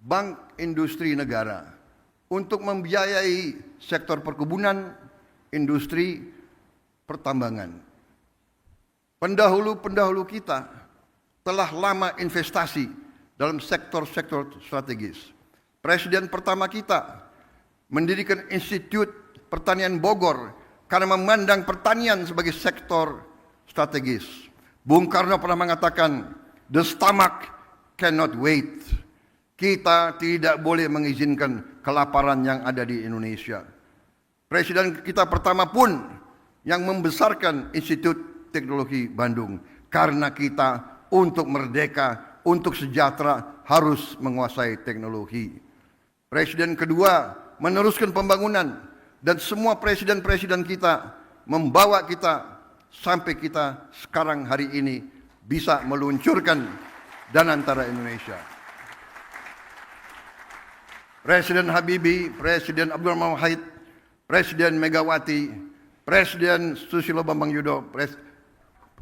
bank industri negara untuk membiayai sektor perkebunan, industri, pertambangan. Pendahulu-pendahulu kita telah lama investasi dalam sektor-sektor strategis. Presiden pertama kita mendirikan Institut Pertanian Bogor karena memandang pertanian sebagai sektor strategis. Bung Karno pernah mengatakan, "The stomach cannot wait." Kita tidak boleh mengizinkan kelaparan yang ada di Indonesia. Presiden kita pertama pun yang membesarkan Institut Teknologi Bandung karena kita untuk merdeka, untuk sejahtera harus menguasai teknologi. Presiden kedua meneruskan pembangunan dan semua presiden-presiden kita membawa kita sampai kita sekarang hari ini bisa meluncurkan Danantara Indonesia. Presiden Habibie, Presiden Abdurrahman Wahid, Presiden Megawati, Presiden Susilo Bambang Yudhoyono,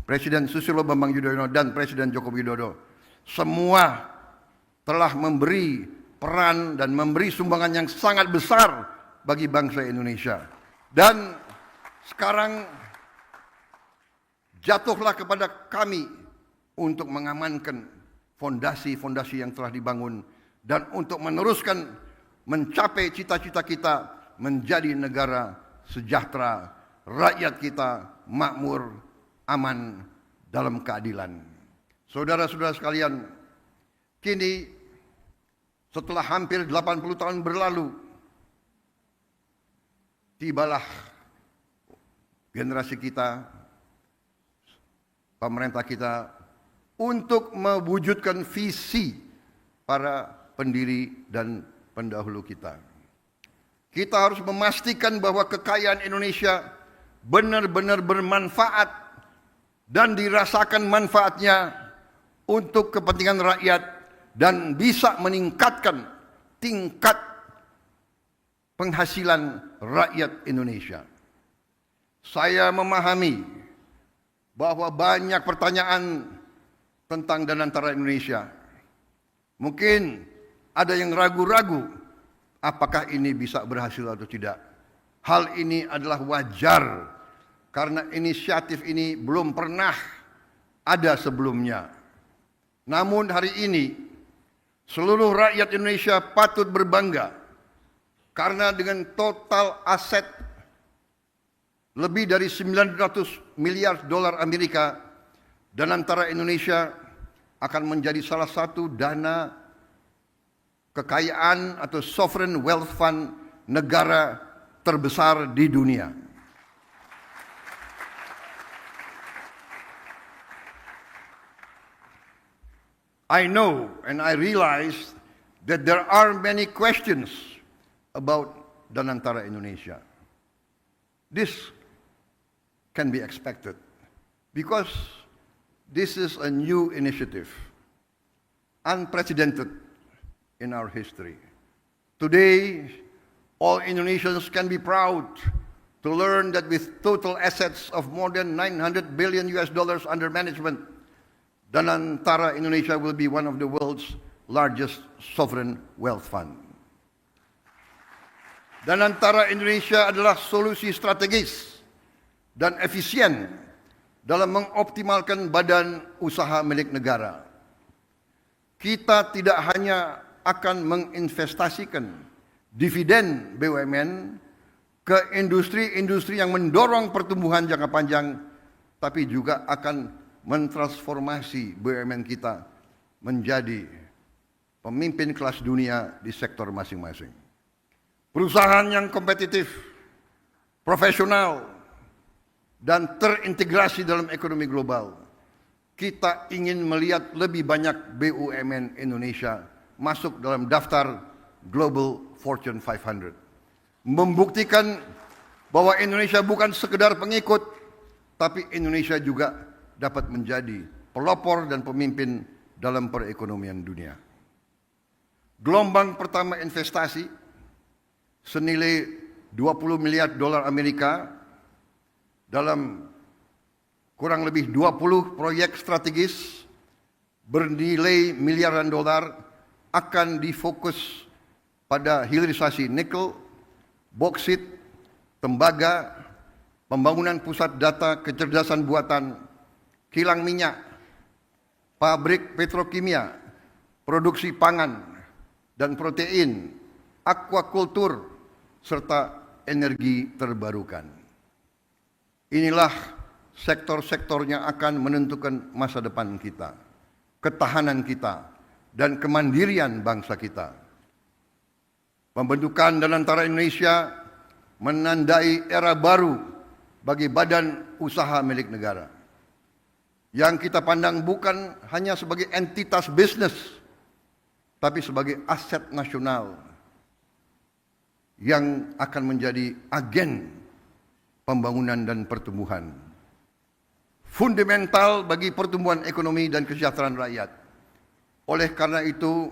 Presiden Susilo Bambang Yudhoyono dan Presiden Joko Widodo semua telah memberi peran dan memberi sumbangan yang sangat besar bagi bangsa Indonesia. Dan sekarang jatuhlah kepada kami untuk mengamankan fondasi-fondasi yang telah dibangun dan untuk meneruskan mencapai cita-cita kita menjadi negara sejahtera, rakyat kita makmur, aman, dalam keadilan. Saudara-saudara sekalian, kini setelah hampir 80 tahun berlalu, tibalah generasi kita, pemerintah kita untuk mewujudkan visi para pendiri dan pendahulu kita. Kita harus memastikan bahwa kekayaan Indonesia benar-benar bermanfaat dan dirasakan manfaatnya untuk kepentingan rakyat dan bisa meningkatkan tingkat penghasilan rakyat Indonesia. Saya memahami bahwa banyak pertanyaan tentang Danantara Indonesia. Mungkin ada yang ragu-ragu apakah ini bisa berhasil atau tidak. Hal ini adalah wajar karena inisiatif ini belum pernah ada sebelumnya. Namun hari ini seluruh rakyat Indonesia patut berbangga karena dengan total aset lebih dari 900 miliar dolar Amerika, Danantara Indonesia akan menjadi salah satu dana kekayaan atau sovereign wealth fund negara terbesar di dunia. I know and I realize that there are many questions about Danantara Indonesia. This can be expected because this is a new initiative, unprecedented in our history. Today, all Indonesians can be proud to learn that with total assets of more than 900 billion US dollars under management, Danantara Indonesia will be one of the world's largest sovereign wealth fund. Danantara Indonesia adalah solusi strategis dan efisien dalam mengoptimalkan badan usaha milik negara. Kita tidak hanya akan menginvestasikan dividen BUMN ke industri-industri yang mendorong pertumbuhan jangka panjang, tapi juga akan mentransformasi BUMN kita menjadi pemimpin kelas dunia di sektor masing-masing. Perusahaan yang kompetitif, profesional, dan terintegrasi dalam ekonomi global. Kita ingin melihat lebih banyak BUMN Indonesia masuk dalam daftar Global Fortune 500. Membuktikan bahwa Indonesia bukan sekedar pengikut, tapi Indonesia juga dapat menjadi pelopor dan pemimpin dalam perekonomian dunia. Gelombang pertama investasi senilai 20 miliar dolar Amerika dalam kurang lebih 20 proyek strategis bernilai miliaran dolar akan difokus pada hilirisasi nikel, boksit, tembaga, pembangunan pusat data kecerdasan buatan, kilang minyak, pabrik petrokimia, produksi pangan dan protein, aquakultur, serta energi terbarukan. Inilah sektor-sektor yang akan menentukan masa depan kita, ketahanan kita, dan kemandirian bangsa kita. Pembentukan dan antara Indonesia menandai era baru bagi badan usaha milik negara, yang kita pandang bukan hanya sebagai entitas bisnis, tapi sebagai aset nasional yang akan menjadi agen pembangunan dan pertumbuhan, fundamental bagi pertumbuhan ekonomi dan kesejahteraan rakyat. Oleh karena itu,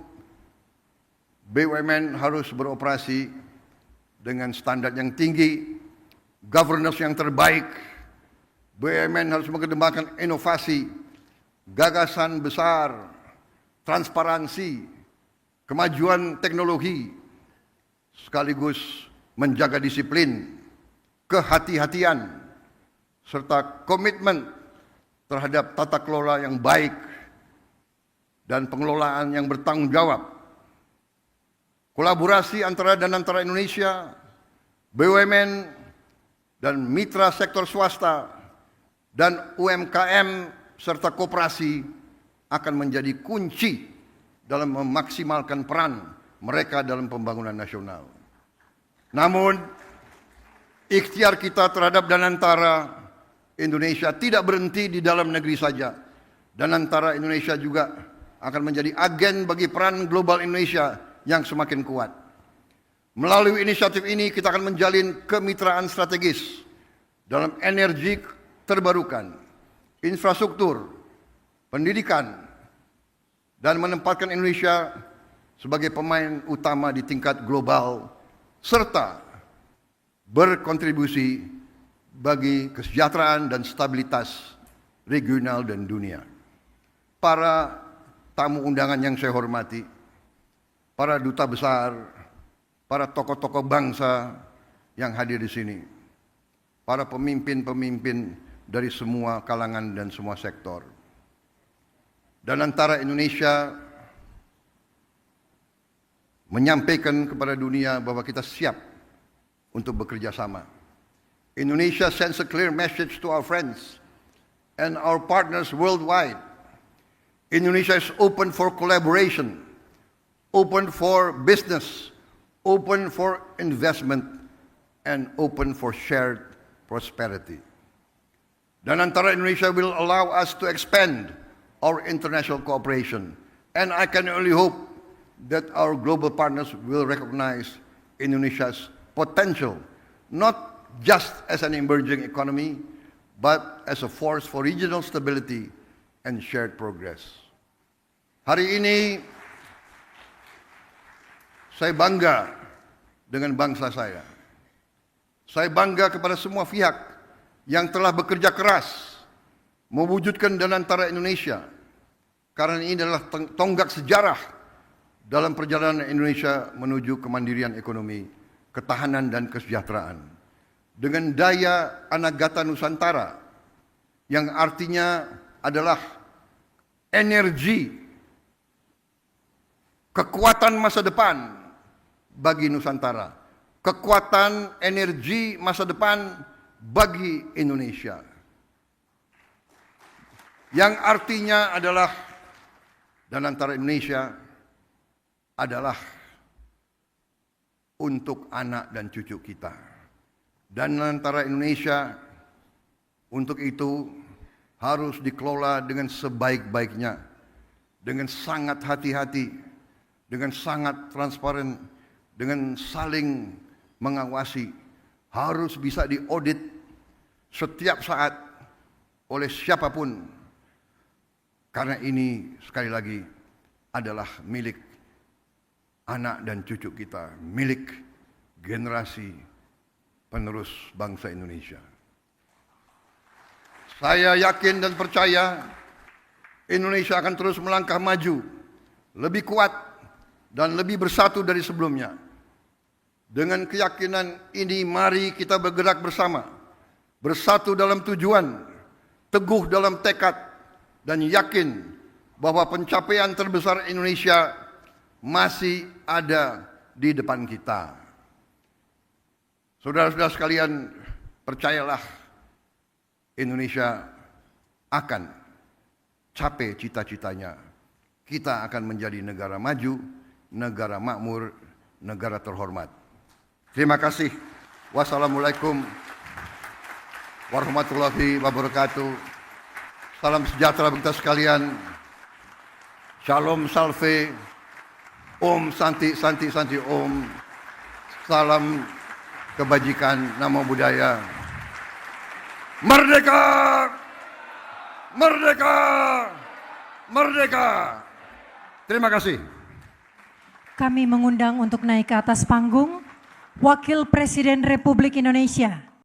BUMN harus beroperasi dengan standar yang tinggi, governance yang terbaik. BUMN harus mengedepankan inovasi, gagasan besar, transparansi, kemajuan teknologi, sekaligus menjaga disiplin, kehati-hatian, serta komitmen terhadap tata kelola yang baik dan pengelolaan yang bertanggung jawab. Kolaborasi antara Indonesia, BUMN, dan mitra sektor swasta, dan UMKM serta koperasi akan menjadi kunci dalam memaksimalkan peran mereka dalam pembangunan nasional. Namun, ikhtiar kita terhadap Danantara Indonesia tidak berhenti di dalam negeri saja. Danantara Indonesia juga akan menjadi agen bagi peran global Indonesia yang semakin kuat. Melalui inisiatif ini kita akan menjalin kemitraan strategis dalam energi terbarukan, infrastruktur, pendidikan, dan menempatkan Indonesia sebagai pemain utama di tingkat global, serta berkontribusi bagi kesejahteraan dan stabilitas regional dan dunia. Para tamu undangan yang saya hormati, para duta besar, para tokoh-tokoh bangsa yang hadir di sini, para pemimpin-pemimpin dari semua kalangan dan semua sektor. Danantara Indonesia menyampaikan kepada dunia bahwa kita siap untuk bekerja sama. Indonesia sends a clear message to our friends and our partners worldwide. Indonesia is open for collaboration, open for business, open for investment, and open for shared prosperity. Danantara Indonesia will allow us to expand our international cooperation, and I can only hope that our global partners will recognize Indonesia's potential, not just as an emerging economy, but as a force for regional stability and shared progress. Hari ini saya bangga dengan bangsa saya. Saya bangga kepada semua pihak yang telah bekerja keras mewujudkan Danantara Indonesia, karena ini adalah tonggak sejarah dalam perjalanan Indonesia menuju kemandirian ekonomi, ketahanan dan kesejahteraan. Dengan daya Anagata Nusantara yang artinya adalah energi, kekuatan masa depan bagi Nusantara, kekuatan energi masa depan bagi Indonesia, yang artinya adalah Danantara Indonesia adalah untuk anak dan cucu kita. Danantara Indonesia untuk itu harus dikelola dengan sebaik-baiknya, dengan sangat hati-hati, dengan sangat transparan, dengan saling mengawasi, harus bisa diaudit setiap saat oleh siapapun, karena ini sekali lagi adalah milik anak dan cucu kita, milik generasi penerus bangsa Indonesia. Saya yakin dan percaya Indonesia akan terus melangkah maju, lebih kuat, dan lebih bersatu dari sebelumnya. Dengan keyakinan ini, mari kita bergerak bersama, bersatu dalam tujuan, teguh dalam tekad, dan yakin bahwa pencapaian terbesar Indonesia masih ada di depan kita. Saudara-saudara sekalian, percayalah, Indonesia akan capai cita-citanya. Kita akan menjadi negara maju, negara makmur, negara terhormat. Terima kasih. Wassalamualaikum warahmatullahi wabarakatuh. Salam sejahtera bagi kita sekalian. Shalom salve. Om Santi Santi Santi Om. Salam kebajikan, namo buddhaya. Merdeka! Merdeka! Merdeka! Terima kasih. Kami mengundang untuk naik ke atas panggung Wakil Presiden Republik Indonesia